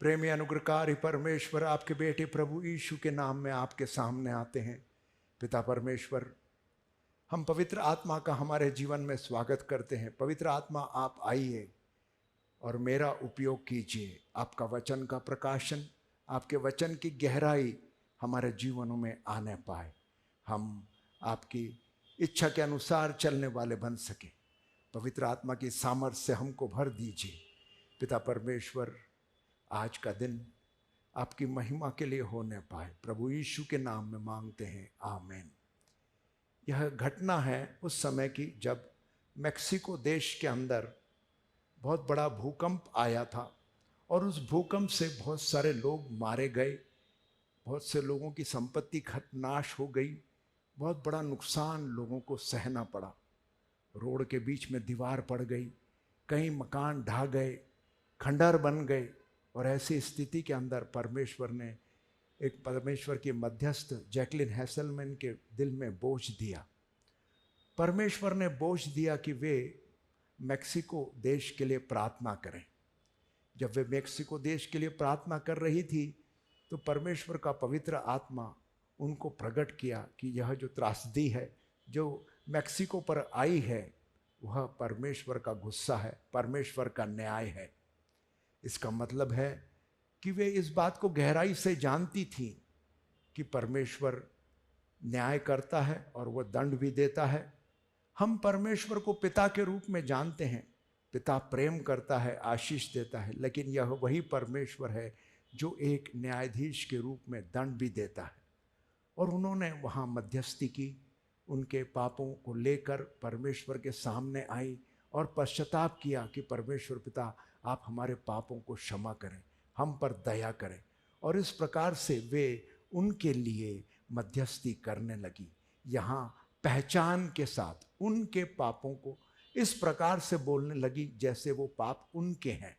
प्रेमी अनुग्रहकारी परमेश्वर, आपके बेटे प्रभु यीशु के नाम में आपके सामने आते हैं। पिता परमेश्वर, हम पवित्र आत्मा का हमारे जीवन में स्वागत करते हैं। पवित्र आत्मा, आप आइए और मेरा उपयोग कीजिए। आपका वचन का प्रकाशन, आपके वचन की गहराई हमारे जीवनों में आने पाए, हम आपकी इच्छा के अनुसार चलने वाले बन सके। पवित्र आत्मा की सामर्थ्य से हमको भर दीजिए। पिता परमेश्वर, आज का दिन आपकी महिमा के लिए होने पाए, प्रभु यीशु के नाम में मांगते हैं, आमीन। यह घटना है उस समय की जब मेक्सिको देश के अंदर बहुत बड़ा भूकंप आया था और उस भूकंप से बहुत सारे लोग मारे गए, बहुत से लोगों की संपत्ति नाश हो गई, बहुत बड़ा नुकसान लोगों को सहना पड़ा। रोड के बीच में दीवार पड़ गई, कई मकान ढह गए, खंडहर बन गए। और ऐसी स्थिति के अंदर परमेश्वर ने एक परमेश्वर की मध्यस्थ जैकलिन हेसलमैन के दिल में बोझ दिया। परमेश्वर ने बोझ दिया कि वे मेक्सिको देश के लिए प्रार्थना करें। जब वे मेक्सिको देश के लिए प्रार्थना कर रही थी तो परमेश्वर का पवित्र आत्मा उनको प्रकट किया कि यह जो त्रासदी है जो मेक्सिको पर आई है, वह परमेश्वर का गुस्सा है, परमेश्वर का न्याय है। इसका मतलब है कि वे इस बात को गहराई से जानती थी कि परमेश्वर न्याय करता है और वह दंड भी देता है। हम परमेश्वर को पिता के रूप में जानते हैं। पिता प्रेम करता है, आशीष देता है, लेकिन यह वही परमेश्वर है जो एक न्यायाधीश के रूप में दंड भी देता है। और उन्होंने वहाँ मध्यस्थी की, उनके पापों को लेकर परमेश्वर के सामने आई और पश्चाताप किया कि परमेश्वर पिता, आप हमारे पापों को क्षमा करें, हम पर दया करें। और इस प्रकार से वे उनके लिए मध्यस्थी करने लगी। यहाँ पहचान के साथ उनके पापों को इस प्रकार से बोलने लगी जैसे वो पाप उनके हैं।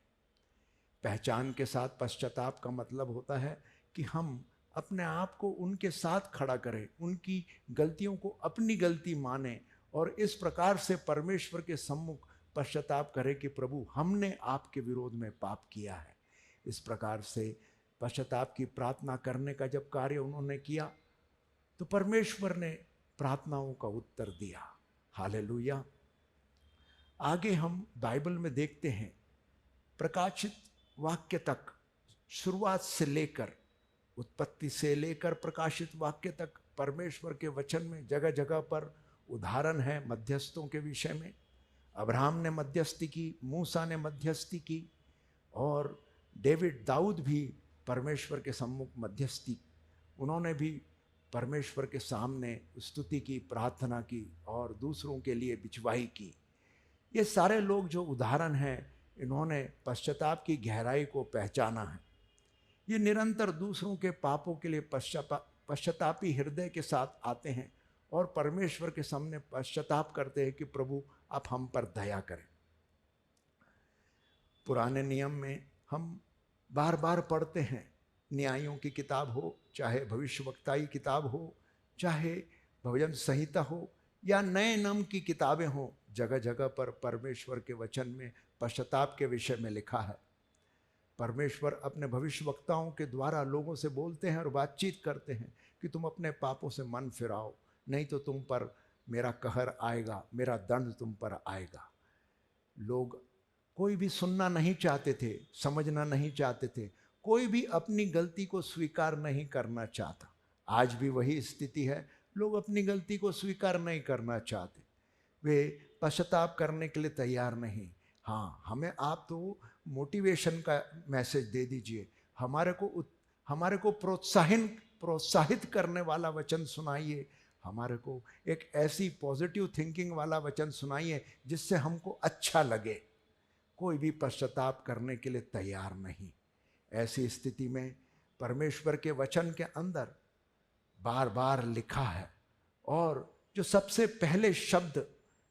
पहचान के साथ पश्चाताप का मतलब होता है कि हम अपने आप को उनके साथ खड़ा करें, उनकी गलतियों को अपनी गलती माने और इस प्रकार से परमेश्वर के सम्मुख पश्चाताप करें कि प्रभु, हमने आपके विरोध में पाप किया है। इस प्रकार से पश्चाताप की प्रार्थना करने का जब कार्य उन्होंने किया तो परमेश्वर ने प्रार्थनाओं का उत्तर दिया। हालेलुया। आगे हम बाइबल में देखते हैं, प्रकाशित वाक्य तक, शुरुआत से लेकर, उत्पत्ति से लेकर प्रकाशित वाक्य तक परमेश्वर के वचन में जगह जगह पर उदाहरण है मध्यस्थों के विषय में। अब्राहम ने मध्यस्थी की, मूसा ने मध्यस्थी की और डेविड, दाऊद भी परमेश्वर के सम्मुख मध्यस्थी, उन्होंने भी परमेश्वर के सामने स्तुति की, प्रार्थना की और दूसरों के लिए बिचवाई की। ये सारे लोग जो उदाहरण हैं, इन्होंने पश्चाताप की गहराई को पहचाना है। ये निरंतर दूसरों के पापों के लिए पश्चातापी हृदय के साथ आते हैं और परमेश्वर के सामने पश्चाताप करते हैं कि प्रभु, आप हम पर दया करें। पुराने नियम में हम बार बार पढ़ते हैं, न्यायों की किताब हो, चाहे भविष्यवक्ताई किताब हो, चाहे भजन संहिता हो या नए नियम की किताबें हो, जगह जगह पर परमेश्वर के वचन में पश्चाताप के विषय में लिखा है। परमेश्वर अपने भविष्यवक्ताओं के द्वारा लोगों से बोलते हैं और बातचीत करते हैं कि तुम अपने पापों से मन फिराओ, नहीं तो तुम पर मेरा कहर आएगा, मेरा दंड तुम पर आएगा। लोग कोई भी सुनना नहीं चाहते थे, समझना नहीं चाहते थे, कोई भी अपनी गलती को स्वीकार नहीं करना चाहता। आज भी वही स्थिति है, लोग अपनी गलती को स्वीकार नहीं करना चाहते, वे पश्चाताप करने के लिए तैयार नहीं। हाँ, हमें आप तो मोटिवेशन का मैसेज दे दीजिए, हमारे को प्रोत्साहित करने वाला वचन सुनाइए, हमारे को एक ऐसी पॉजिटिव थिंकिंग वाला वचन सुनाइए जिससे हमको अच्छा लगे। कोई भी पश्चाताप करने के लिए तैयार नहीं। ऐसी स्थिति में परमेश्वर के वचन के अंदर बार बार लिखा है, और जो सबसे पहले शब्द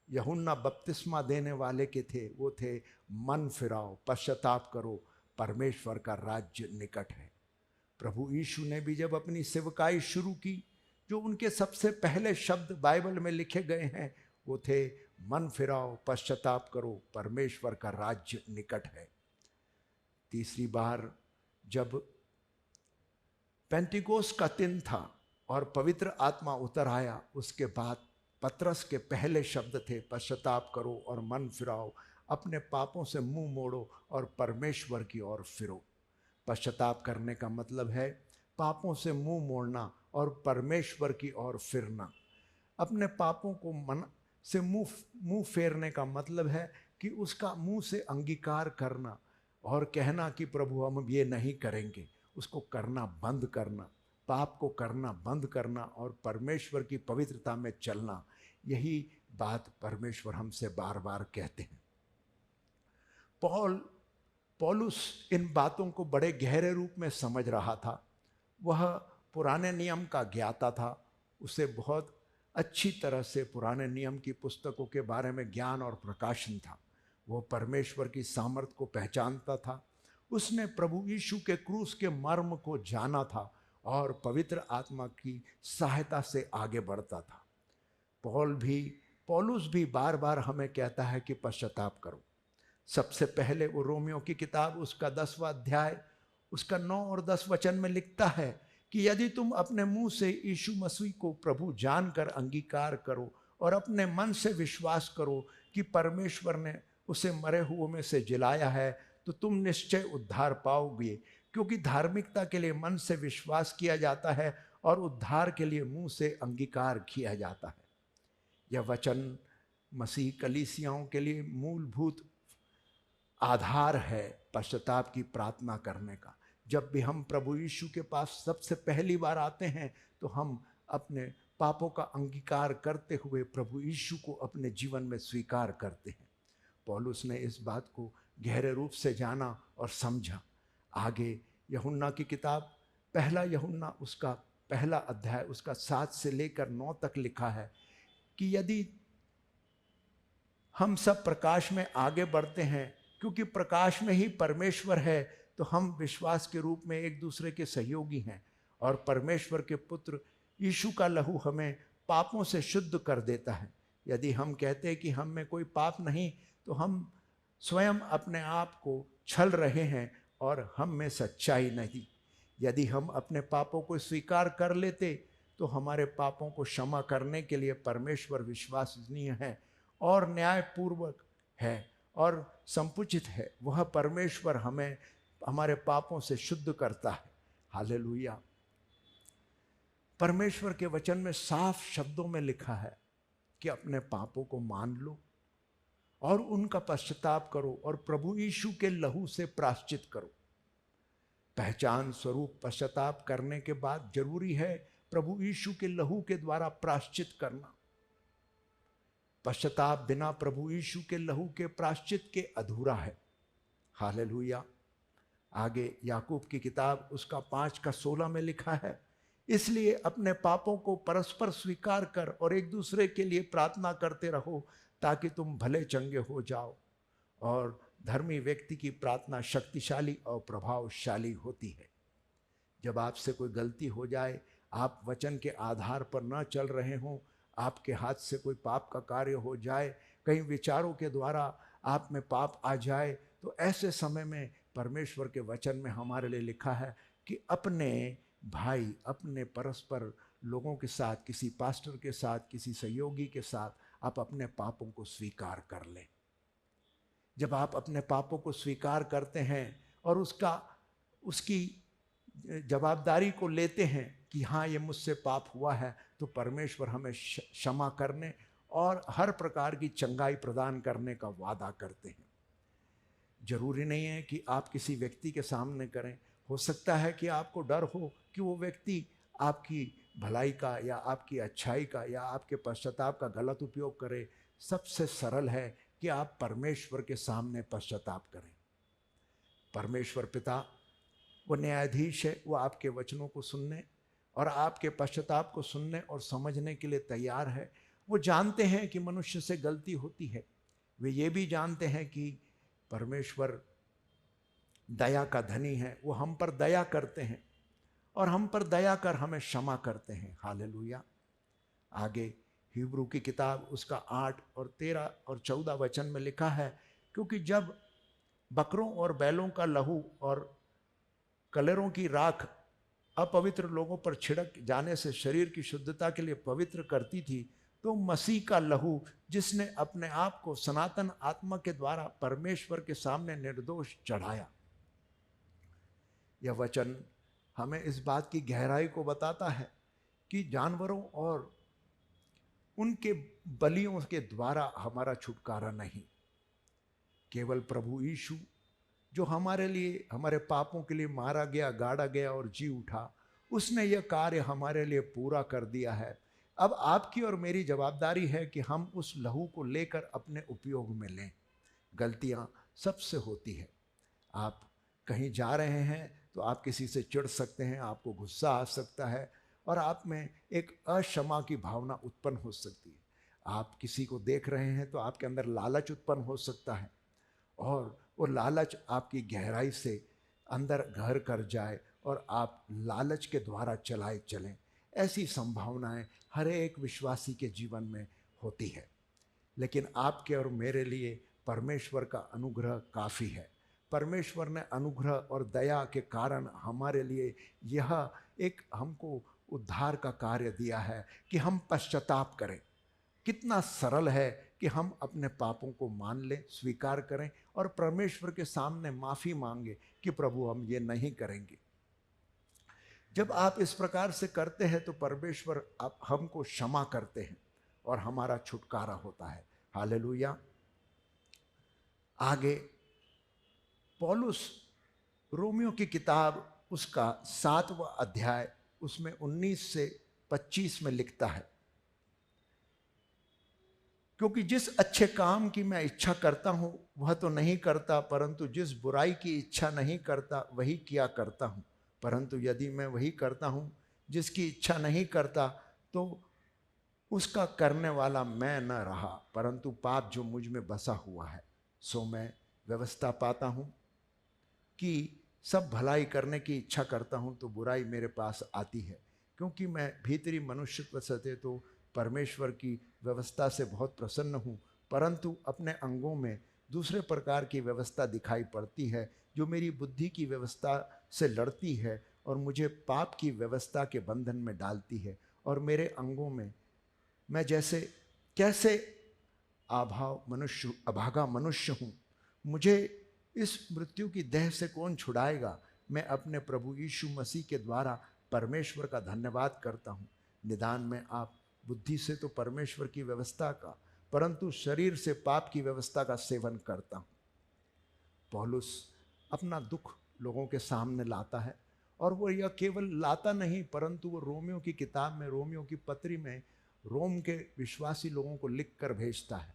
यूहन्ना बपतिस्मा देने वाले के थे वो थे, मन फिराओ, पश्चाताप करो, परमेश्वर का राज्य निकट है। प्रभु यीशु ने भी जब अपनी सेवकाई शुरू की, जो उनके सबसे पहले शब्द बाइबल में लिखे गए हैं वो थे, मन फिराओ, पश्चाताप करो, परमेश्वर का राज्य निकट है। तीसरी बार जब पेंटिकोस का दिन था और पवित्र आत्मा उतर आया, उसके बाद पतरस के पहले शब्द थे, पश्चाताप करो और मन फिराओ, अपने पापों से मुंह मोड़ो और परमेश्वर की ओर फिरो। पश्चाताप करने का मतलब है पापों से मुंह मोड़ना और परमेश्वर की ओर फिरना। अपने पापों को मन से मुंह फेरने का मतलब है कि उसका मुंह से अंगीकार करना और कहना कि प्रभु हम ये नहीं करेंगे, उसको करना बंद करना, पाप को करना बंद करना और परमेश्वर की पवित्रता में चलना। यही बात परमेश्वर हमसे बार बार कहते हैं। पौलुस इन बातों को बड़े गहरे रूप में समझ रहा था। वह पुराने नियम का ज्ञाता था, उसे बहुत अच्छी तरह से पुराने नियम की पुस्तकों के बारे में ज्ञान और प्रकाशन था। वो परमेश्वर की सामर्थ को पहचानता था। उसने प्रभु यीशु के क्रूस के मर्म को जाना था और पवित्र आत्मा की सहायता से आगे बढ़ता था। पौलुस भी बार बार हमें कहता है कि पश्चाताप करो। सबसे पहले वो रोमियो की किताब उसका 10वां अध्याय उसका 9 और 10 वचन में लिखता है कि यदि तुम अपने मुंह से यीशु मसीह को प्रभु जानकर अंगीकार करो और अपने मन से विश्वास करो कि परमेश्वर ने उसे मरे हुओं में से जिलाया है, तो तुम निश्चय उद्धार पाओगे। क्योंकि धार्मिकता के लिए मन से विश्वास किया जाता है और उद्धार के लिए मुंह से अंगीकार किया जाता है। यह वचन मसीह कलीसियाओं के लिए मूलभूत आधार है पश्चाताप की प्रार्थना करने का। जब भी हम प्रभु यीशु के पास सबसे पहली बार आते हैं तो हम अपने पापों का अंगीकार करते हुए प्रभु यीशु को अपने जीवन में स्वीकार करते हैं। पौलुस ने इस बात को गहरे रूप से जाना और समझा। आगे यूहन्ना की किताब पहला यूहन्ना उसका पहला अध्याय उसका 7 से लेकर 9 तक लिखा है कि यदि हम सब प्रकाश में आगे बढ़ते हैं, क्योंकि प्रकाश में ही परमेश्वर है, तो हम विश्वास के रूप में एक दूसरे के सहयोगी हैं और परमेश्वर के पुत्र यीशु का लहू हमें पापों से शुद्ध कर देता है। यदि हम कहते हैं कि हम में कोई पाप नहीं, तो हम स्वयं अपने आप को छल रहे हैं और हम में सच्चाई नहीं। यदि हम अपने पापों को स्वीकार कर लेते तो हमारे पापों को क्षमा करने के लिए परमेश्वर विश्वसनीय है और न्यायपूर्वक है और संपुचित है। वह परमेश्वर हमें हमारे पापों से शुद्ध करता है। हालेलुया। परमेश्वर के वचन में साफ शब्दों में लिखा है कि अपने पापों को मान लो और उनका पश्चाताप करो और प्रभु यीशु के लहू से प्रायश्चित करो। पहचान स्वरूप पश्चाताप करने के बाद जरूरी है प्रभु यीशु के लहू के द्वारा प्रायश्चित करना। पश्चाताप बिना प्रभु यीशु के लहू के प्रायश्चित के अधूरा है। हालेलुया। आगे याकूब की किताब उसका 5 का 16 में लिखा है, इसलिए अपने पापों को परस्पर स्वीकार कर और एक दूसरे के लिए प्रार्थना करते रहो ताकि तुम भले चंगे हो जाओ। और धर्मी व्यक्ति की प्रार्थना शक्तिशाली और प्रभावशाली होती है। जब आपसे कोई गलती हो जाए, आप वचन के आधार पर न चल रहे हों, आपके हाथ से कोई पाप का कार्य हो जाए, कहीं विचारों के द्वारा आप में पाप आ जाए, तो ऐसे समय में परमेश्वर के वचन में हमारे लिए लिखा है कि अपने भाई, अपने परस्पर लोगों के साथ, किसी पास्टर के साथ, किसी सहयोगी के साथ आप अपने पापों को स्वीकार कर लें। जब आप अपने पापों को स्वीकार करते हैं और उसकी जवाबदारी को लेते हैं कि हाँ ये मुझसे पाप हुआ है, तो परमेश्वर हमें क्षमा करने और हर प्रकार की चंगाई प्रदान करने का वादा करते हैं। जरूरी नहीं है कि आप किसी व्यक्ति के सामने करें। हो सकता है कि आपको डर हो कि वो व्यक्ति आपकी भलाई का या आपकी अच्छाई का या आपके पश्चाताप का गलत उपयोग करे। सबसे सरल है कि आप परमेश्वर के सामने पश्चाताप करें। परमेश्वर पिता वो न्यायाधीश है, वो आपके वचनों को सुनने और आपके पश्चाताप को सुनने और समझने के लिए तैयार है। वो जानते हैं कि मनुष्य से गलती होती है। वे ये भी जानते हैं कि परमेश्वर दया का धनी है, वो हम पर दया करते हैं और हम पर दया कर हमें क्षमा करते हैं। हालेलुया। आगे हिब्रू की किताब उसका 8 और 13 और 14 वचन में लिखा है, क्योंकि जब बकरों और बैलों का लहू और कलेरों की राख अपवित्र लोगों पर छिड़क जाने से शरीर की शुद्धता के लिए पवित्र करती थी, तो मसीह का लहू जिसने अपने आप को सनातन आत्मा के द्वारा परमेश्वर के सामने निर्दोष चढ़ाया। यह वचन हमें इस बात की गहराई को बताता है कि जानवरों और उनके बलियों के द्वारा हमारा छुटकारा नहीं, केवल प्रभु यीशु जो हमारे लिए, हमारे पापों के लिए मारा गया, गाड़ा गया और जी उठा, उसने यह कार्य हमारे लिए पूरा कर दिया है। अब आपकी और मेरी जवाबदारी है कि हम उस लहू को लेकर अपने उपयोग में लें। गलतियां सबसे होती है। आप कहीं जा रहे हैं तो आप किसी से चिढ़ सकते हैं, आपको गुस्सा आ सकता है और आप में एक अक्षमा की भावना उत्पन्न हो सकती है। आप किसी को देख रहे हैं तो आपके अंदर लालच उत्पन्न हो सकता है और वो लालच आपकी गहराई से अंदर घर कर जाए और आप लालच के द्वारा चलाए चलें। ऐसी संभावनाएं हर एक विश्वासी के जीवन में होती है, लेकिन आपके और मेरे लिए परमेश्वर का अनुग्रह काफ़ी है। परमेश्वर ने अनुग्रह और दया के कारण हमारे लिए यह एक हमको उद्धार का कार्य दिया है कि हम पश्चाताप करें। कितना सरल है कि हम अपने पापों को मान लें, स्वीकार करें और परमेश्वर के सामने माफ़ी मांगे कि प्रभु हम ये नहीं करेंगे। जब आप इस प्रकार से करते हैं तो परमेश्वर आप हमको क्षमा करते हैं और हमारा छुटकारा होता है। हालेलुया। आगे पौलुस रोमियो की किताब उसका 7वां अध्याय उसमें 19 से 25 में लिखता है, क्योंकि जिस अच्छे काम की मैं इच्छा करता हूं वह तो नहीं करता, परंतु जिस बुराई की इच्छा नहीं करता वही किया करता हूं। परंतु यदि मैं वही करता हूं जिसकी इच्छा नहीं करता, तो उसका करने वाला मैं न रहा, परंतु पाप जो मुझ में बसा हुआ है। सो मैं व्यवस्था पाता हूं कि सब भलाई करने की इच्छा करता हूं तो बुराई मेरे पास आती है, क्योंकि मैं भीतरी मनुष्यत्व से तो परमेश्वर की व्यवस्था से बहुत प्रसन्न हूँ, परंतु अपने अंगों में दूसरे प्रकार की व्यवस्था दिखाई पड़ती है जो मेरी बुद्धि की व्यवस्था से लड़ती है और मुझे पाप की व्यवस्था के बंधन में डालती है। और मेरे अंगों में मैं जैसे कैसे अभागा मनुष्य हूँ। मुझे इस मृत्यु की देह से कौन छुड़ाएगा। मैं अपने प्रभु यीशु मसीह के द्वारा परमेश्वर का धन्यवाद करता हूँ। निदान में आप बुद्धि से तो परमेश्वर की व्यवस्था का, परंतु शरीर से पाप की व्यवस्था का सेवन करता हूँ। पौलुस अपना दुख लोगों के सामने लाता है और वो यह केवल लाता नहीं, परंतु वो रोमियो की किताब में, रोमियो की पत्री में रोम के विश्वासी लोगों को लिख कर भेजता है।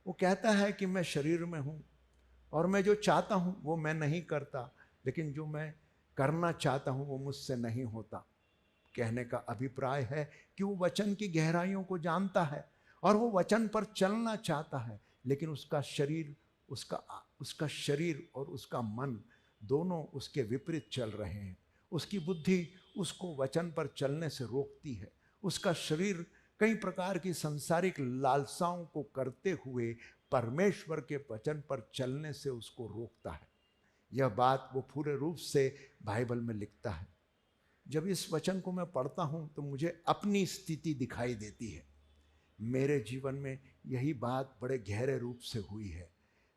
वो कहता है कि मैं शरीर में हूँ और मैं जो चाहता हूँ वो मैं नहीं करता, लेकिन जो मैं करना चाहता हूँ वो मुझसे नहीं होता। कहने का अभिप्राय है कि वो वचन की गहराइयों को जानता है और वो वचन पर चलना चाहता है, लेकिन उसका शरीर और उसका मन दोनों उसके विपरीत चल रहे हैं। उसकी बुद्धि उसको वचन पर चलने से रोकती है। उसका शरीर कई प्रकार की सांसारिक लालसाओं को करते हुए परमेश्वर के वचन पर चलने से उसको रोकता है। यह बात वो पूरे रूप से बाइबल में लिखता है। जब इस वचन को मैं पढ़ता हूँ तो मुझे अपनी स्थिति दिखाई देती है। मेरे जीवन में यही बात बड़े गहरे रूप से हुई है।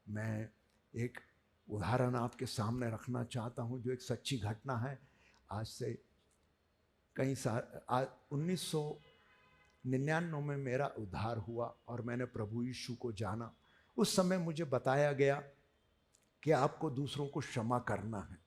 मैं एक उदाहरण आपके सामने रखना चाहता हूँ जो एक सच्ची घटना है। आज से कई साल 1999 में मेरा उद्धार हुआ और मैंने प्रभु यीशु को जाना। उस समय मुझे बताया गया कि आपको दूसरों को क्षमा करना है।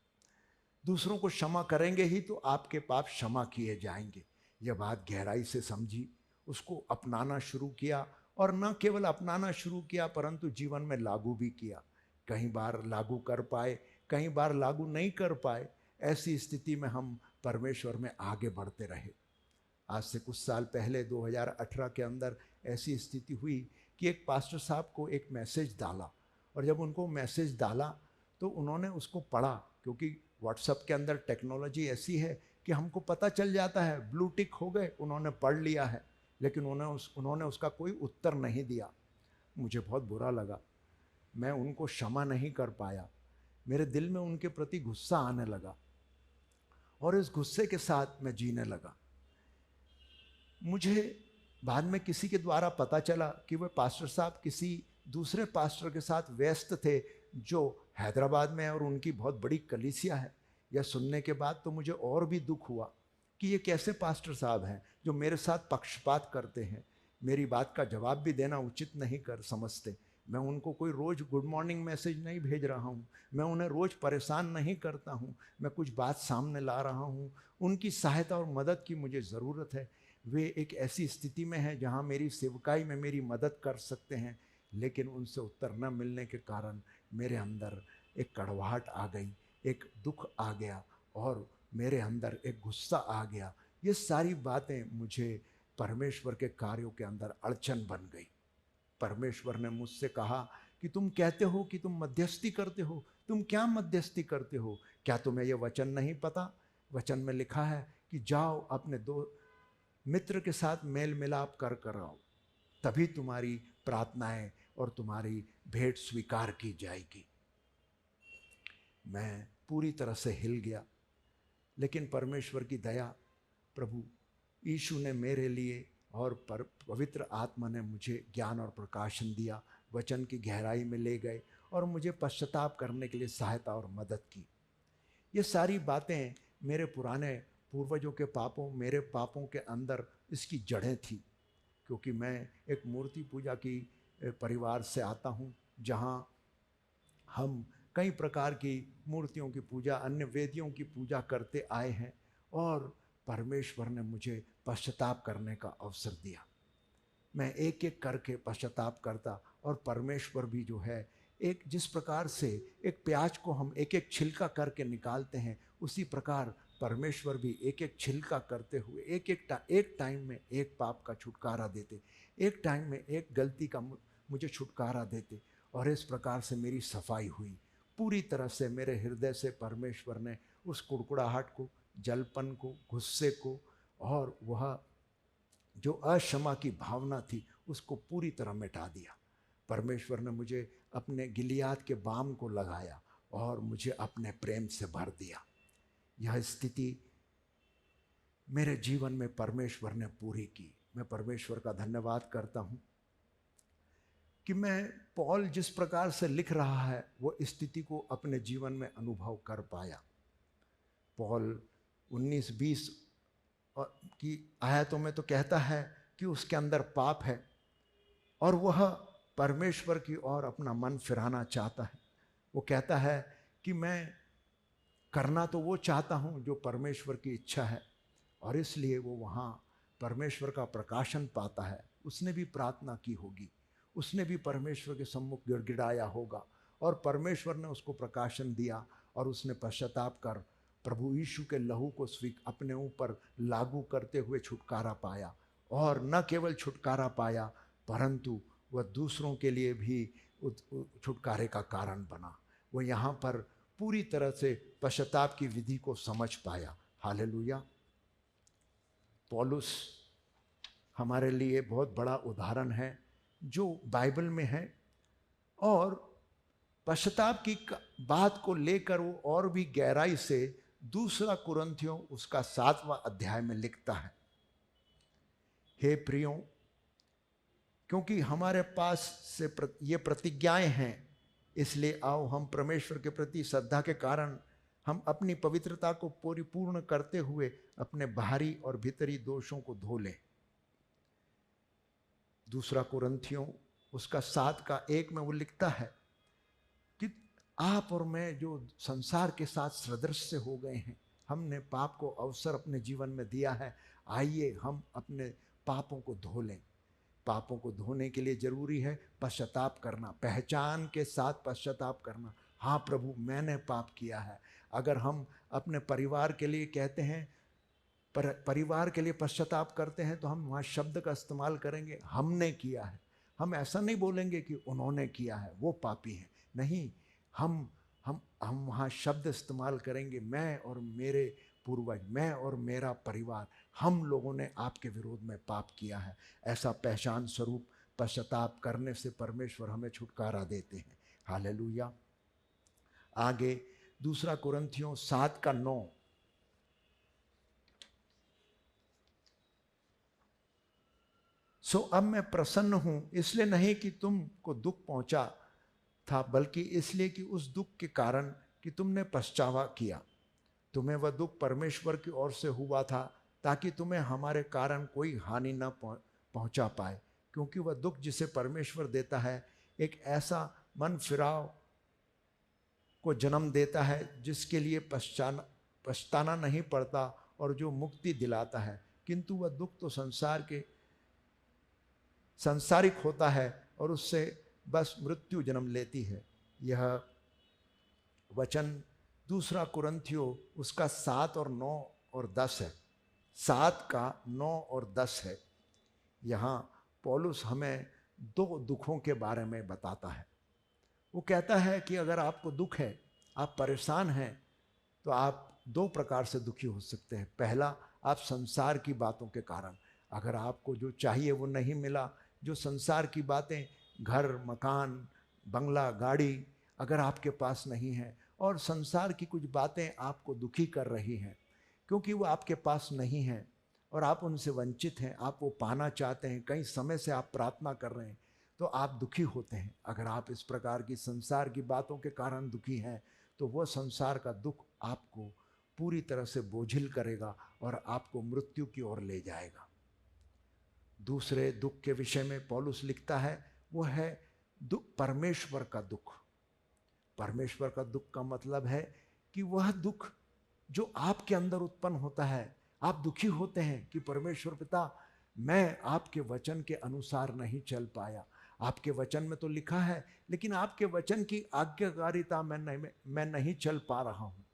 दूसरों को क्षमा करेंगे ही तो आपके पाप क्षमा किए जाएंगे। यह बात गहराई से समझी, उसको अपनाना शुरू किया और न केवल अपनाना शुरू किया परंतु जीवन में लागू भी किया। कई बार लागू कर पाए, कई बार लागू नहीं कर पाए। ऐसी स्थिति में हम परमेश्वर में आगे बढ़ते रहे। आज से कुछ साल पहले 2018 के अंदर ऐसी स्थिति हुई कि एक पास्टर साहब को एक मैसेज डाला और जब उनको मैसेज डाला तो उन्होंने उसको पढ़ा, क्योंकि व्हाट्सएप के अंदर टेक्नोलॉजी ऐसी है कि हमको पता चल जाता है। ब्लू टिक हो गए, उन्होंने पढ़ लिया है, लेकिन उन्होंने उसका कोई उत्तर नहीं दिया। मुझे बहुत बुरा लगा। मैं उनको क्षमा नहीं कर पाया। मेरे दिल में उनके प्रति गुस्सा आने लगा। और इस गुस्से के साथ मैं जीने लगा। मुझे बाद में किसी के द्वारा पता चला कि वह पास्टर साहब किसी दूसरे पास्टर के साथ व्यस्त थे जो हैदराबाद में है और उनकी बहुत बड़ी कलीसिया है। यह सुनने के बाद तो मुझे और भी दुख हुआ कि ये कैसे पास्टर साहब हैं जो मेरे साथ पक्षपात करते हैं, मेरी बात का जवाब भी देना उचित नहीं कर समझते। मैं उनको कोई रोज़ गुड मॉर्निंग मैसेज नहीं भेज रहा हूँ, मैं उन्हें रोज़ परेशान नहीं करता हूँ, मैं कुछ बात सामने ला रहा हूँ। उनकी सहायता और मदद की मुझे ज़रूरत है। वे एक ऐसी स्थिति में हैं जहाँ मेरी सेवकाई में मेरी मदद कर सकते हैं, लेकिन उनसे उत्तर न मिलने के कारण मेरे अंदर एक कड़वाहट आ गई, एक दुख आ गया और मेरे अंदर एक गुस्सा आ गया। ये सारी बातें मुझे परमेश्वर के कार्यों के अंदर अड़चन बन गई। परमेश्वर ने मुझसे कहा कि तुम कहते हो कि तुम मध्यस्थी करते हो, तुम क्या मध्यस्थी करते हो? क्या तुम्हें यह वचन नहीं पता? वचन में लिखा है कि जाओ अपने दो मित्र के साथ मेल मिलाप कर आओ, तभी तुम्हारी प्रार्थनाएं और तुम्हारी भेंट स्वीकार की जाएगी। मैं पूरी तरह से हिल गया, लेकिन परमेश्वर की दया, प्रभु यीशु ने मेरे लिए और पवित्र आत्मा ने मुझे ज्ञान और प्रकाशन दिया, वचन की गहराई में ले गए और मुझे पश्चाताप करने के लिए सहायता और मदद की। ये सारी बातें मेरे पुराने पूर्वजों के पापों, मेरे पापों के अंदर इसकी जड़ें थी, क्योंकि मैं एक मूर्ति पूजा की परिवार से आता हूँ जहाँ हम कई प्रकार की मूर्तियों की पूजा, अन्य वेदियों की पूजा करते आए हैं और परमेश्वर ने मुझे पश्चाताप करने का अवसर दिया। मैं एक एक करके पश्चाताप करता और परमेश्वर भी जो है, एक जिस प्रकार से एक प्याज को हम एक एक छिलका करके निकालते हैं, उसी प्रकार परमेश्वर भी एक एक छिलका करते हुए एक टाइम में एक पाप का छुटकारा देते, एक टाइम में एक गलती का मुझे छुटकारा देते। और इस प्रकार से मेरी सफाई हुई पूरी तरह से। मेरे हृदय से परमेश्वर ने उस कुड़कुड़ाहट को, जलपन को, गुस्से को और वह जो अक्षमा की भावना थी उसको पूरी तरह मिटा दिया। परमेश्वर ने मुझे अपने गिलियाद के बाम को लगाया और मुझे अपने प्रेम से भर दिया। यह स्थिति मेरे जीवन में परमेश्वर ने पूरी की। मैं परमेश्वर का धन्यवाद करता हूँ कि मैं पौल जिस प्रकार से लिख रहा है वो स्थिति को अपने जीवन में अनुभव कर पाया। पौल 19-20 की आयतों में तो कहता है कि उसके अंदर पाप है और वह परमेश्वर की ओर अपना मन फिराना चाहता है। वो कहता है कि मैं करना तो वो चाहता हूँ जो परमेश्वर की इच्छा है, और इसलिए वो वहाँ परमेश्वर का प्रकाशन पाता है। उसने भी प्रार्थना की होगी, उसने भी परमेश्वर के सम्मुख गिड़गिड़ाया होगा और परमेश्वर ने उसको प्रकाशन दिया और उसने पश्चाताप कर प्रभु यीशु के लहू को अपने ऊपर लागू करते हुए छुटकारा पाया। और न केवल छुटकारा पाया परंतु वह दूसरों के लिए भी छुटकारे का कारण बना। वह यहाँ पर पूरी तरह से पश्चाताप की विधि को समझ पाया। हालेलुया। पौलुस हमारे लिए बहुत बड़ा उदाहरण है जो बाइबल में है, और पश्चाताप की बात को लेकर वो और भी गहराई से दूसरा कुरिन्थियों उसका 7वां अध्याय में लिखता है। हे प्रियों, क्योंकि हमारे पास से ये प्रतिज्ञाएं हैं, इसलिए आओ हम परमेश्वर के प्रति श्रद्धा के कारण हम अपनी पवित्रता को परिपूर्ण करते हुए अपने बाहरी और भीतरी दोषों को धो लें। दूसरा कुरिन्थियों उसका 7:1 में वो लिखता है कि आप और मैं जो संसार के साथ सदृश हो गए हैं, हमने पाप को अवसर अपने जीवन में दिया है, आइए हम अपने पापों को धो लें। पापों को धोने के लिए जरूरी है पश्चाताप करना, पहचान के साथ पश्चाताप करना। हाँ प्रभु, मैंने पाप किया है। अगर हम अपने परिवार के लिए कहते हैं, परिवार के लिए पश्चाताप करते हैं, तो हम वहाँ शब्द का इस्तेमाल करेंगे, हमने किया है। हम ऐसा नहीं बोलेंगे कि उन्होंने किया है, वो पापी हैं। नहीं, हम वहाँ शब्द इस्तेमाल करेंगे, मैं और मेरे पूर्वज, मैं और मेरा परिवार, हम लोगों ने आपके विरोध में पाप किया है। ऐसा पहचान स्वरूप पश्चाताप करने से परमेश्वर हमें छुटकारा देते हैं। हालेलुया। आगे दूसरा कुरिन्थियों 7:9 सो अब मैं प्रसन्न हूँ, इसलिए नहीं कि तुमको दुख पहुँचा था, बल्कि इसलिए कि उस दुख के कारण कि तुमने पछतावा किया। तुम्हें वह दुख परमेश्वर की ओर से हुआ था, ताकि तुम्हें हमारे कारण कोई हानि न पहुँचा पाए। क्योंकि वह दुख जिसे परमेश्वर देता है एक ऐसा मन फिराव को जन्म देता है जिसके लिए पछताना नहीं पड़ता और जो मुक्ति दिलाता है। किंतु वह दुख तो सांसारिक होता है और उससे बस मृत्यु जन्म लेती है। यह वचन 2 कुरिन्थियों उसका 7 और 9 और 10 है। 7 का 9 और 10 है। यहाँ पौलुस हमें 2 दुखों के बारे में बताता है। वो कहता है कि अगर आपको दुख है, आप परेशान हैं, तो आप 2 प्रकार से दुखी हो सकते हैं। पहला, आप संसार की बातों के कारण, अगर आपको जो चाहिए वो नहीं मिला, जो संसार की बातें, घर मकान बंगला गाड़ी अगर आपके पास नहीं है और संसार की कुछ बातें आपको दुखी कर रही हैं क्योंकि वो आपके पास नहीं है और आप उनसे वंचित हैं, आप वो पाना चाहते हैं, कई समय से आप प्रार्थना कर रहे हैं, तो आप दुखी होते हैं। अगर आप इस प्रकार की संसार की बातों के कारण दुखी हैं तो वो संसार का दुख आपको पूरी तरह से बोझिल करेगा और आपको मृत्यु की ओर ले जाएगा। दूसरे दुख के विषय में पौलुस लिखता है, वो है दुख, परमेश्वर का दुख। परमेश्वर का दुख का मतलब है कि वह दुख जो आपके अंदर उत्पन्न होता है, आप दुखी होते हैं कि परमेश्वर पिता, मैं आपके वचन के अनुसार नहीं चल पाया। आपके वचन में तो लिखा है, लेकिन आपके वचन की आज्ञाकारिता मैं नहीं चल पा रहा हूँ।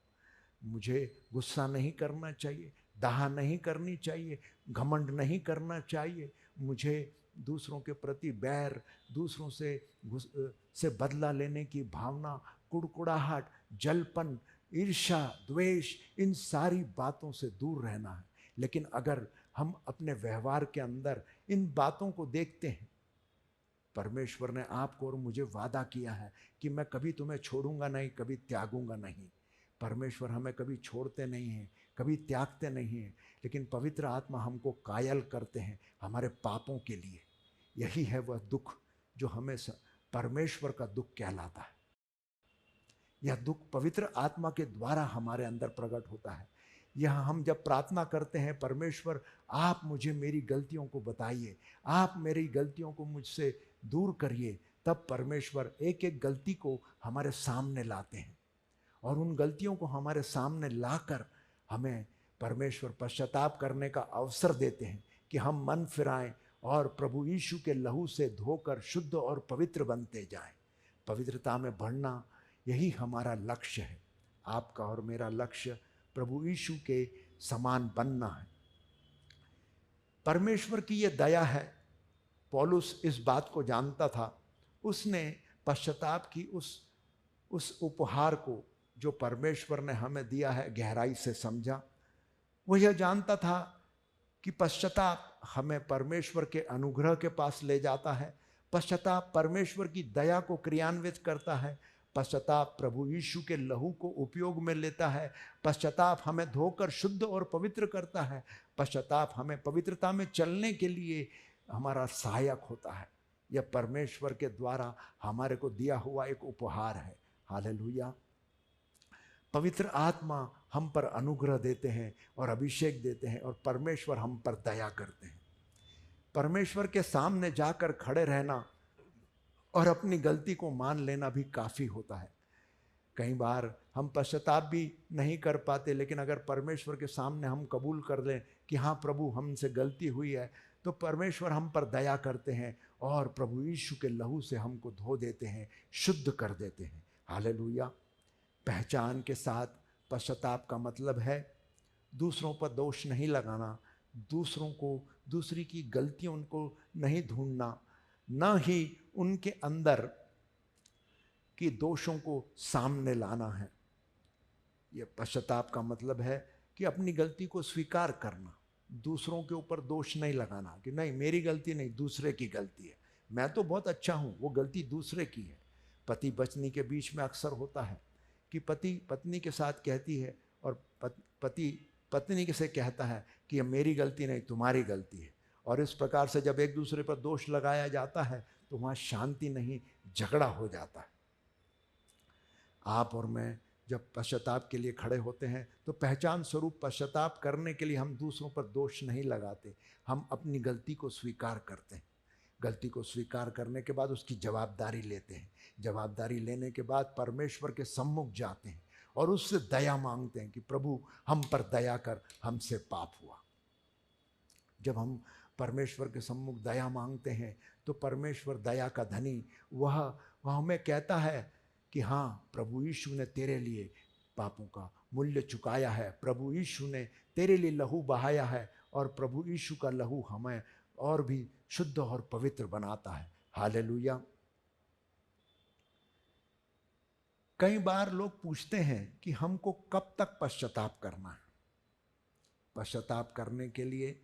मुझे गुस्सा नहीं करना चाहिए, दाह नहीं करनी चाहिए, घमंड नहीं करना चाहिए, मुझे दूसरों के प्रति बैर, दूसरों से बदला लेने की भावना, कुड़कुड़ाहट, जलपन, ईर्ष्या, द्वेष, इन सारी बातों से दूर रहना है। लेकिन अगर हम अपने व्यवहार के अंदर इन बातों को देखते हैं, परमेश्वर ने आपको और मुझे वादा किया है कि मैं कभी तुम्हें छोड़ूंगा नहीं, कभी त्यागूंगा नहीं। परमेश्वर हमें कभी छोड़ते नहीं हैं, कभी त्यागते नहीं हैं, लेकिन पवित्र आत्मा हमको कायल करते हैं हमारे पापों के लिए। यही है वह दुख जो हमें परमेश्वर का दुख कहलाता है। यह दुख पवित्र आत्मा के द्वारा हमारे अंदर प्रकट होता है। यह हम जब प्रार्थना करते हैं, परमेश्वर आप मुझे मेरी गलतियों को बताइए, आप मेरी गलतियों को मुझसे दूर करिए, तब परमेश्वर एक एक गलती को हमारे सामने लाते हैं और उन गलतियों को हमारे सामने लाकर हमें परमेश्वर पश्चाताप करने का अवसर देते हैं कि हम मन फिराएं और प्रभु यीशु के लहू से धोकर शुद्ध और पवित्र बनते जाएं। पवित्रता में बढ़ना, यही हमारा लक्ष्य है। आपका और मेरा लक्ष्य प्रभु यीशु के समान बनना है। परमेश्वर की ये दया है। पौलुस इस बात को जानता था। उसने पश्चाताप की उस उपहार को जो परमेश्वर ने हमें दिया है गहराई से समझा। वो यह जानता था कि पश्चाताप हमें परमेश्वर के अनुग्रह के पास ले जाता है। पश्चाताप परमेश्वर की दया को क्रियान्वित करता है। पश्चाताप प्रभु यीशु के लहू को उपयोग में लेता है। पश्चाताप हमें धोकर शुद्ध और पवित्र करता है। पश्चाताप हमें पवित्रता में चलने के लिए हमारा सहायक होता है। यह परमेश्वर के द्वारा हमारे को दिया हुआ एक उपहार है। हालेलुया। पवित्र आत्मा हम पर अनुग्रह देते हैं और अभिषेक देते हैं और परमेश्वर हम पर दया करते हैं। परमेश्वर के सामने जाकर खड़े रहना और अपनी गलती को मान लेना भी काफ़ी होता है। कई बार हम पश्चाताप भी नहीं कर पाते, लेकिन अगर परमेश्वर के सामने हम कबूल कर लें कि हाँ प्रभु हमसे गलती हुई है, तो परमेश्वर हम पर दया करते हैं और प्रभु यीशु के लहू से हमको धो देते हैं, शुद्ध कर देते हैं। हालेलुया। पहचान के साथ पश्चाताप का मतलब है दूसरों पर दोष नहीं लगाना, दूसरी की गलतियों को नहीं ढूंढना, न ही उनके अंदर की दोषों को सामने लाना है। यह पश्चाताप का मतलब है कि अपनी गलती को स्वीकार करना, दूसरों के ऊपर दोष नहीं लगाना कि नहीं मेरी गलती नहीं, दूसरे की गलती है, मैं तो बहुत अच्छा हूँ, वो गलती दूसरे की है। पति पत्नी के बीच में अक्सर होता है कि पति पत्नी के साथ कहती है और पति पत्नी से कहता है कि यह मेरी गलती नहीं, तुम्हारी गलती है। और इस प्रकार से जब एक दूसरे पर दोष लगाया जाता है तो वहाँ शांति नहीं, झगड़ा हो जाता है। आप और मैं जब पश्चाताप के लिए खड़े होते हैं तो पहचान स्वरूप पश्चाताप करने के लिए हम दूसरों पर दोष नहीं लगाते, हम अपनी गलती को स्वीकार करते हैं। गलती को स्वीकार करने के बाद उसकी जवाबदारी लेते हैं। जवाबदारी लेने के बाद परमेश्वर के सम्मुख जाते हैं और उससे दया मांगते हैं कि प्रभु हम पर दया कर, हमसे पाप हुआ। जब हम परमेश्वर के सम्मुख दया मांगते हैं तो परमेश्वर दया का धनी वह हमें कहता है कि हाँ, प्रभु यीशु ने तेरे लिए पापों का मूल्य चुकाया है, प्रभु यीशु ने तेरे लिए लहू बहाया है और प्रभु यीशु का लहू हमें और भी शुद्ध और पवित्र बनाता है। हालेलुया। कई बार लोग पूछते हैं कि हमको कब तक पश्चाताप करना है। पश्चाताप करने के लिए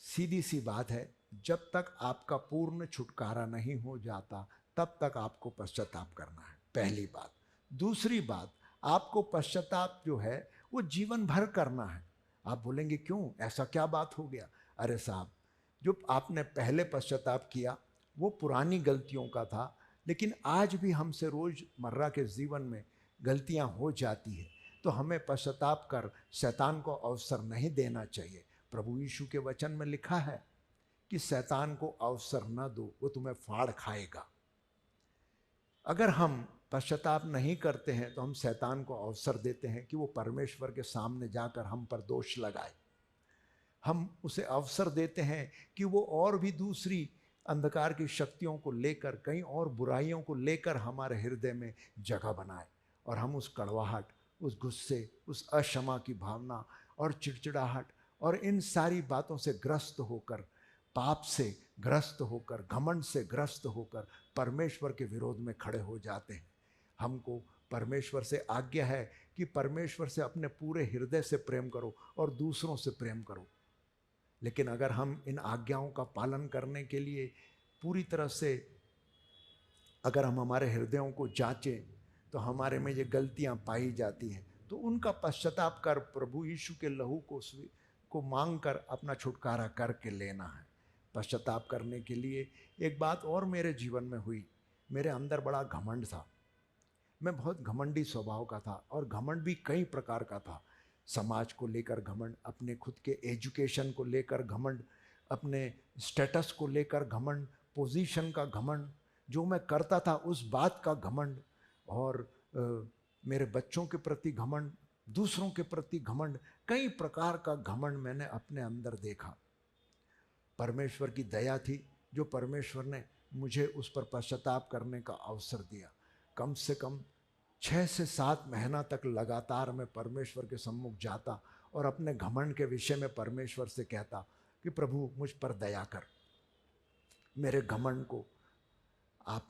सीधी सी बात है, जब तक आपका पूर्ण छुटकारा नहीं हो जाता तब तक आपको पश्चाताप करना है, पहली बात। दूसरी बात, आपको पश्चाताप जो है वो जीवन भर करना है। आप बोलेंगे क्यों, ऐसा क्या बात हो गया? अरे साहब, जो आपने पहले पश्चाताप किया वो पुरानी गलतियों का था, लेकिन आज भी हमसे रोज़मर्रा के जीवन में गलतियां हो जाती है, तो हमें पश्चाताप कर शैतान को अवसर नहीं देना चाहिए। प्रभु यीशु के वचन में लिखा है कि शैतान को अवसर न दो, वो तुम्हें फाड़ खाएगा। अगर हम पश्चाताप नहीं करते हैं तो हम शैतान को अवसर देते हैं कि वो परमेश्वर के सामने जाकर हम पर दोष लगाए। हम उसे अवसर देते हैं कि वो और भी दूसरी अंधकार की शक्तियों को लेकर, कई और बुराइयों को लेकर हमारे हृदय में जगह बनाए, और हम उस कड़वाहट, उस गुस्से, उस अक्षमा की भावना और चिड़चिड़ाहट और इन सारी बातों से ग्रस्त होकर, पाप से ग्रस्त होकर, घमंड से ग्रस्त होकर परमेश्वर के विरोध में खड़े हो जाते हैं। हमको परमेश्वर से आज्ञा है कि परमेश्वर से अपने पूरे हृदय से प्रेम करो और दूसरों से प्रेम करो। लेकिन अगर हम इन आज्ञाओं का पालन करने के लिए पूरी तरह से, अगर हम हमारे हृदयों को जांचें तो हमारे में ये गलतियां पाई जाती हैं, तो उनका पश्चाताप कर प्रभु यीशु के लहू को मांग कर अपना छुटकारा करके लेना है। पश्चाताप करने के लिए एक बात और मेरे जीवन में हुई। मेरे अंदर बड़ा घमंड था, मैं बहुत घमंडी स्वभाव का था, और घमंड भी कई प्रकार का था। समाज को लेकर घमंड, अपने खुद के एजुकेशन को लेकर घमंड, अपने स्टेटस को लेकर घमंड, पोजीशन का घमंड, जो मैं करता था उस बात का घमंड, और मेरे बच्चों के प्रति घमंड, दूसरों के प्रति घमंड, कई प्रकार का घमंड मैंने अपने अंदर देखा। परमेश्वर की दया थी जो परमेश्वर ने मुझे उस पर पश्चाताप करने का अवसर दिया। कम से कम 6 से 7 महीना तक लगातार मैं परमेश्वर के सम्मुख जाता और अपने घमंड के विषय में परमेश्वर से कहता कि प्रभु मुझ पर दया कर, मेरे घमंड को आप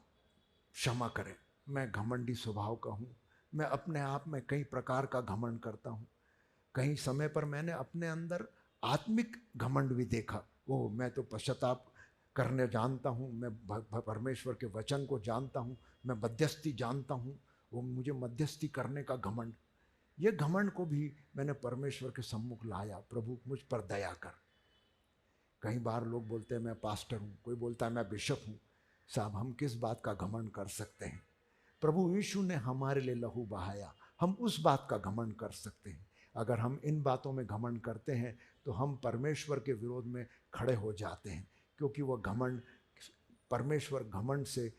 क्षमा करें। मैं घमंडी स्वभाव का हूँ, मैं अपने आप में कई प्रकार का घमंड करता हूँ। कई समय पर मैंने अपने अंदर आत्मिक घमंड भी देखा। वो मैं तो पश्चाताप करने जानता हूँ, मैं परमेश्वर के वचन को जानता हूँ, मैं मध्यस्थी जानता हूँ, वो मुझे मध्यस्थी करने का घमंड, ये घमंड को भी मैंने परमेश्वर के सम्मुख लाया। प्रभु मुझ पर दया कर। कई बार लोग बोलते हैं मैं पास्टर हूँ, कोई बोलता है मैं बिशप हूँ। साहब, हम किस बात का घमंड कर सकते हैं? प्रभु यीशु ने हमारे लिए लहू बहाया, हम उस बात का घमंड कर सकते हैं। अगर हम इन बातों में घमंड करते हैं तो हम परमेश्वर के विरोध में खड़े हो जाते हैं, क्योंकि वह घमंड, परमेश्वर घमंड से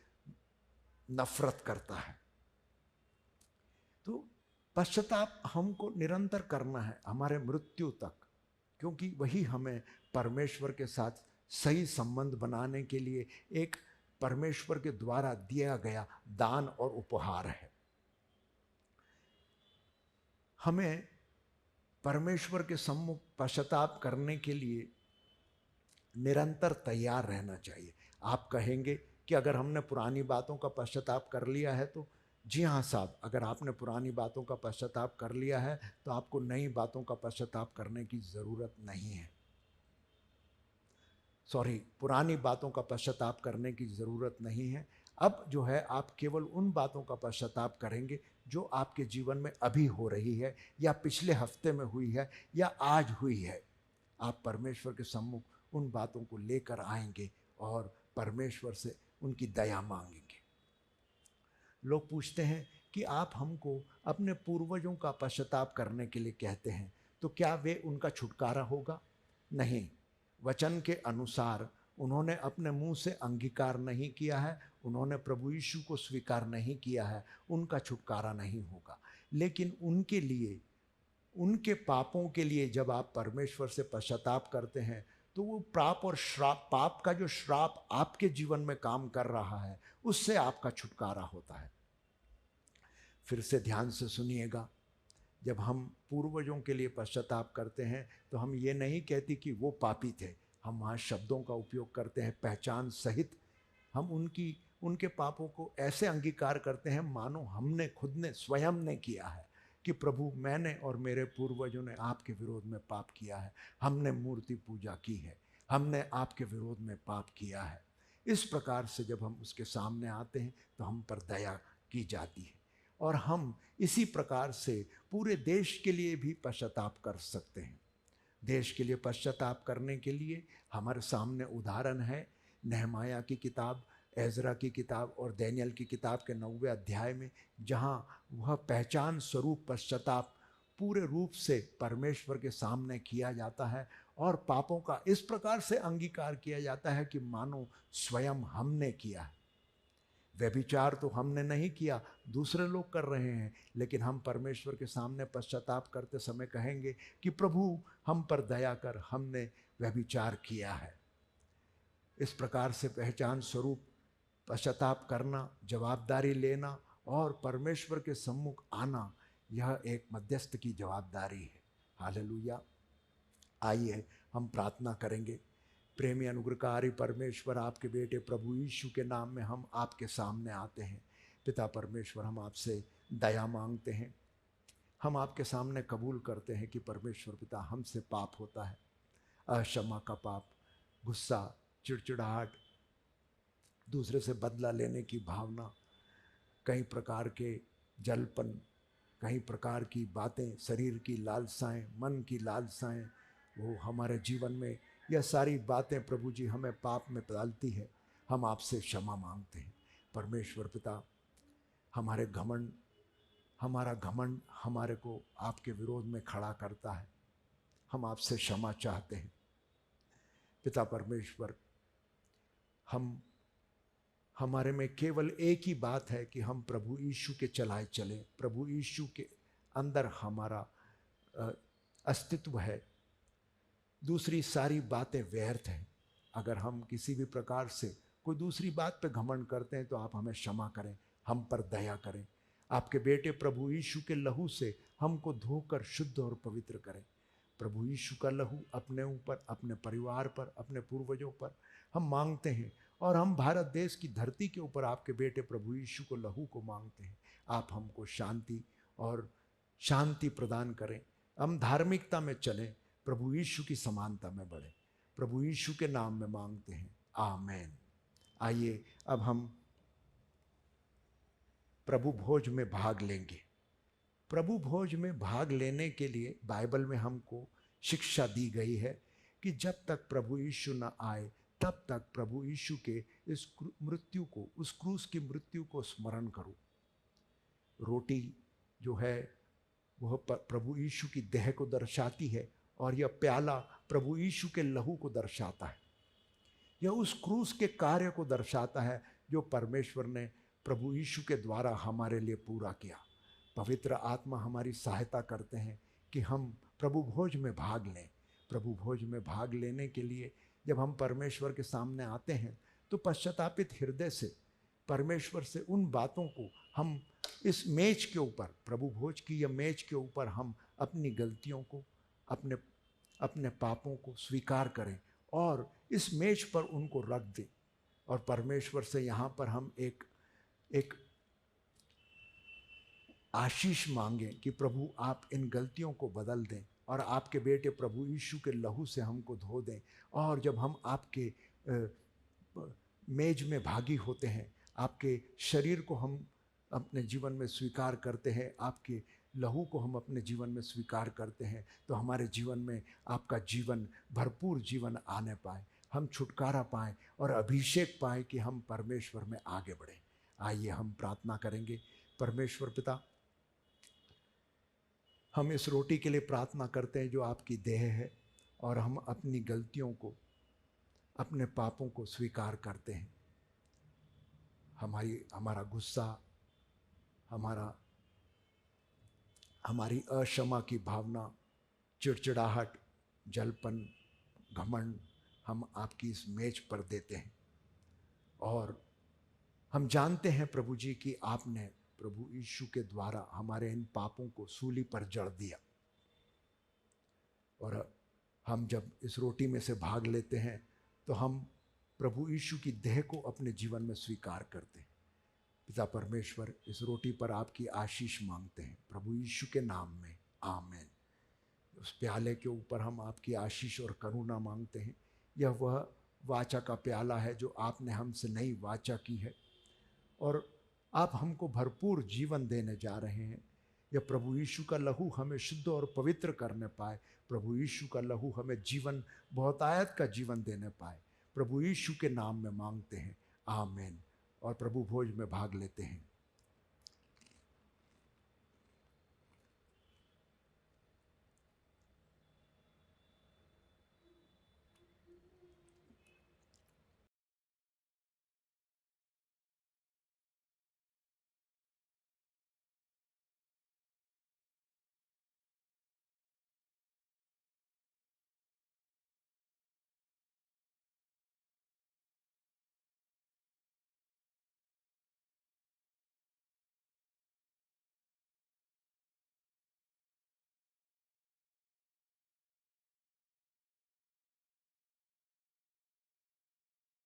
नफरत करता है। तो पश्चाताप हमको निरंतर करना है हमारे मृत्यु तक, क्योंकि वही हमें परमेश्वर के साथ सही संबंध बनाने के लिए एक परमेश्वर के द्वारा दिया गया दान और उपहार है। हमें परमेश्वर के सम्मुख पश्चाताप करने के लिए निरंतर तैयार रहना चाहिए। आप कहेंगे कि अगर हमने पुरानी बातों का पश्चाताप कर लिया है तो, जी हाँ साहब, अगर आपने पुरानी बातों का पश्चाताप कर लिया है तो आपको नई बातों का पश्चाताप करने की ज़रूरत नहीं है। पुरानी बातों का पश्चाताप करने की ज़रूरत नहीं है। अब जो है आप केवल उन बातों का पश्चाताप करेंगे जो आपके जीवन में अभी हो रही है, या पिछले हफ्ते में हुई है, या आज हुई है। आप परमेश्वर के सम्मुख उन बातों को लेकर आएंगे और परमेश्वर से उनकी दया मांगेंगे। लोग पूछते हैं कि आप हमको अपने पूर्वजों का पश्चाताप करने के लिए कहते हैं, तो क्या वे उनका छुटकारा होगा? नहीं। वचन के अनुसार उन्होंने अपने मुंह से अंगीकार नहीं किया है, उन्होंने प्रभु यीशु को स्वीकार नहीं किया है, उनका छुटकारा नहीं होगा। लेकिन उनके लिए, उनके पापों के लिए जब आप परमेश्वर से पश्चाताप करते हैं तो वो पाप और श्राप, पाप का जो श्राप आपके जीवन में काम कर रहा है, उससे आपका छुटकारा होता है। फिर से ध्यान से सुनिएगा, जब हम पूर्वजों के लिए पश्चाताप करते हैं तो हम ये नहीं कहते कि वो पापी थे। हम वहाँ शब्दों का उपयोग करते हैं पहचान सहित। हम उनके पापों को ऐसे अंगीकार करते हैं मानो हमने खुद ने स्वयं ने किया है कि प्रभु, मैंने और मेरे पूर्वजों ने आपके विरोध में पाप किया है, हमने मूर्ति पूजा की है, हमने आपके विरोध में पाप किया है। इस प्रकार से जब हम उसके सामने आते हैं तो हम पर दया की जाती है और हम इसी प्रकार से पूरे देश के लिए भी पश्चाताप कर सकते हैं। देश के लिए पश्चाताप करने के लिए हमारे सामने उदाहरण है नहमाया की किताब, एजरा की किताब और दानियल की किताब के 9वें अध्याय में, जहाँ वह पहचान स्वरूप पश्चाताप पूरे रूप से परमेश्वर के सामने किया जाता है और पापों का इस प्रकार से अंगीकार किया जाता है कि मानो स्वयं हमने किया है। व्यभिचार तो हमने नहीं किया, दूसरे लोग कर रहे हैं, लेकिन हम परमेश्वर के सामने पश्चाताप करते समय कहेंगे कि प्रभु, हम पर दया कर, हमने व्यभिचार किया है। इस प्रकार से पहचान स्वरूप पश्चाताप करना, जवाबदारी लेना और परमेश्वर के सम्मुख आना, यह एक मध्यस्थ की जवाबदारी है। हालेलुया। आइए हम प्रार्थना करेंगे। प्रेमी अनुग्रहकारी परमेश्वर, आपके बेटे प्रभु यीशु के नाम में हम आपके सामने आते हैं। पिता परमेश्वर, हम आपसे दया मांगते हैं। हम आपके सामने कबूल करते हैं कि परमेश्वर पिता, हमसे पाप होता है, अक्षमा का पाप, गुस्सा, चिड़चिड़ाहट, दूसरे से बदला लेने की भावना, कई प्रकार के जलपन, कई प्रकार की बातें, शरीर की लालसाएं, मन की लालसाएं, वो हमारे जीवन में यह सारी बातें प्रभु जी हमें पाप में डालती है। हम आपसे क्षमा मांगते हैं। परमेश्वर पिता, हमारा घमंड हमारे को आपके विरोध में खड़ा करता है। हम आपसे क्षमा चाहते हैं। पिता परमेश्वर, हमारे में केवल एक ही बात है कि हम प्रभु यीशु के चलाए चलें। प्रभु यीशु के अंदर हमारा अस्तित्व है, दूसरी सारी बातें व्यर्थ हैं। अगर हम किसी भी प्रकार से कोई दूसरी बात पे घमंड करते हैं तो आप हमें क्षमा करें, हम पर दया करें। आपके बेटे प्रभु यीशु के लहू से हमको धोकर शुद्ध और पवित्र करें। प्रभु यीशु का लहू अपने ऊपर, अपने परिवार पर, अपने पूर्वजों पर हम मांगते हैं और हम भारत देश की धरती के ऊपर आपके बेटे प्रभु यीशु को लहू को मांगते हैं। आप हमको शांति प्रदान करें। हम धार्मिकता में चलें, प्रभु यीशु की समानता में बढ़े। प्रभु यीशु के नाम में मांगते हैं, आमेन। आइए अब हम प्रभु भोज में भाग लेंगे। प्रभु भोज में भाग लेने के लिए बाइबल में हमको शिक्षा दी गई है कि जब तक प्रभु यीशु न आए तब तक प्रभु यीशु के इस मृत्यु को, उस क्रूस की मृत्यु को स्मरण करो। रोटी जो है वह प्रभु यीशु की देह को दर्शाती है और यह प्याला प्रभु यीशु के लहू को दर्शाता है। यह उस क्रूस के कार्य को दर्शाता है जो परमेश्वर ने प्रभु यीशु के द्वारा हमारे लिए पूरा किया। पवित्र आत्मा हमारी सहायता करते हैं कि हम प्रभु भोज में भाग लें। प्रभु भोज में भाग लेने के लिए जब हम परमेश्वर के सामने आते हैं तो पश्चातापित हृदय से परमेश्वर से उन बातों को हम इस मेज के ऊपर, प्रभु भोज की यह मेज के ऊपर हम अपनी गलतियों को, अपने पापों को स्वीकार करें और इस मेज पर उनको रख दें और परमेश्वर से यहाँ पर हम एक आशीष मांगें कि प्रभु आप इन गलतियों को बदल दें और आपके बेटे प्रभु यीशु के लहू से हमको धो दें। और जब हम आपके मेज में भागी होते हैं, आपके शरीर को हम अपने जीवन में स्वीकार करते हैं, आपके लहू को हम अपने जीवन में स्वीकार करते हैं तो हमारे जीवन में आपका जीवन, भरपूर जीवन आने पाए, हम छुटकारा पाएं और अभिषेक पाएं कि हम परमेश्वर में आगे बढ़ें। आइए हम प्रार्थना करेंगे। परमेश्वर पिता, हम इस रोटी के लिए प्रार्थना करते हैं जो आपकी देह है, और हम अपनी गलतियों को, अपने पापों को स्वीकार करते हैं। हमारा गुस्सा, हमारी अक्षमा की भावना, चिड़चिड़ाहट, जलपन, घमंड हम आपकी इस मेज पर देते हैं। और हम जानते हैं प्रभु जी कि आपने प्रभु यीशु के द्वारा हमारे इन पापों को सूली पर जड़ दिया। और हम जब इस रोटी में से भाग लेते हैं तो हम प्रभु यीशु की देह को अपने जीवन में स्वीकार करते हैं। पिता परमेश्वर, इस रोटी पर आपकी आशीष मांगते हैं प्रभु यीशु के नाम में, आमीन। उस प्याले के ऊपर हम आपकी आशीष और करुणा मांगते हैं। यह वह वाचा का प्याला है जो आपने हमसे नई वाचा की है, और आप हमको भरपूर जीवन देने जा रहे हैं। यह प्रभु यीशु का लहू हमें शुद्ध और पवित्र करने पाए। प्रभु यीशु का लहू हमें जीवन, बहुतायत का जीवन देने पाए। प्रभु यीशु के नाम में मांगते हैं, आमीन। और प्रभु भोज में भाग लेते हैं।